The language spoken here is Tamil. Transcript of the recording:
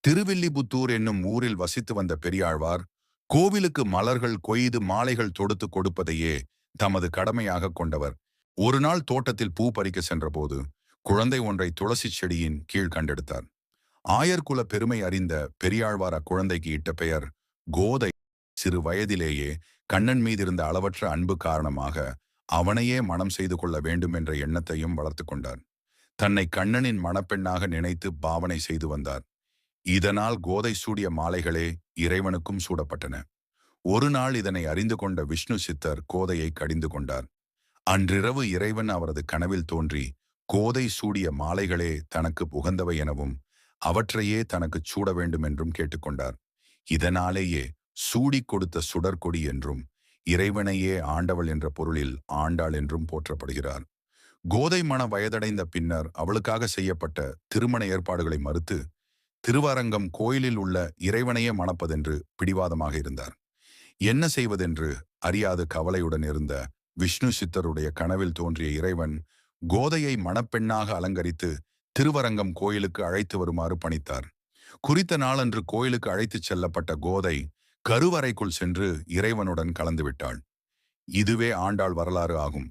திருவில்லிபுத்தூர் என்னும் ஊரில் வசித்து வந்த பெரியாழ்வார் கோவிலுக்கு மலர்கள் கொய்து மாலைகள் தொடுத்து கொடுப்பதையே தமது கடமையாக கொண்டவர். ஒரு நாள் தோட்டத்தில் பூ பறிக்க சென்றபோது குழந்தை ஒன்றை துளசி செடியின் கீழ் கண்டெடுத்தார். ஆயர்குல பெருமை அறிந்த பெரியாழ்வார் அக்குழந்தைக்கு இட்ட பெயர் கோதை. சிறு வயதிலேயே கண்ணன் மீதிருந்த அளவற்ற அன்பு காரணமாக அவனையே மனம் செய்து கொள்ள வேண்டும் என்ற எண்ணத்தையும் வளர்த்து கொண்டார். தன்னை கண்ணனின் மணப்பெண்ணாக நினைத்து பாவனை செய்து வந்தார். இதனால் கோதை சூடிய மாலைகளே இறைவனுக்கும் சூடப்பட்டன. ஒரு நாள் இதனை அறிந்து கொண்ட விஷ்ணு சித்தர் கோதையை கடிந்து கொண்டார். அன்றிரவு இறைவன் அவரது கனவில் தோன்றி கோதை சூடிய மாலைகளே தனக்கு உகந்தவை எனவும் அவற்றையே தனக்குச் சூட வேண்டும் என்றும் கேட்டுக்கொண்டார். இதனாலேயே சூடிக் கொடுத்த சுடர்கொடி என்றும் இறைவனையே ஆண்டவள் என்ற பொருளில் ஆண்டாள் என்றும் போற்றப்படுகிறார். கோதை மண வயதடைந்த பின்னர் அவளுக்காக செய்யப்பட்ட திருமண ஏற்பாடுகளை மறுத்து திருவரங்கம் கோயிலில் உள்ள இறைவனையே மணப்பதென்று பிடிவாதமாக இருந்தார். என்ன செய்வதென்று அறியாது கவலையுடன் இருந்த விஷ்ணு சித்தருடைய கனவில் தோன்றிய இறைவன் கோதையை மணப்பெண்ணாக அலங்கரித்து திருவரங்கம் கோயிலுக்கு அழைத்து வருமாறு பணித்தார். குறித்த நாளன்று கோயிலுக்கு அழைத்துச் செல்லப்பட்ட கோதை கருவறைக்குள் சென்று இறைவனுடன் கலந்துவிட்டாள். இதுவே ஆண்டாள் வரலாறு ஆகும்.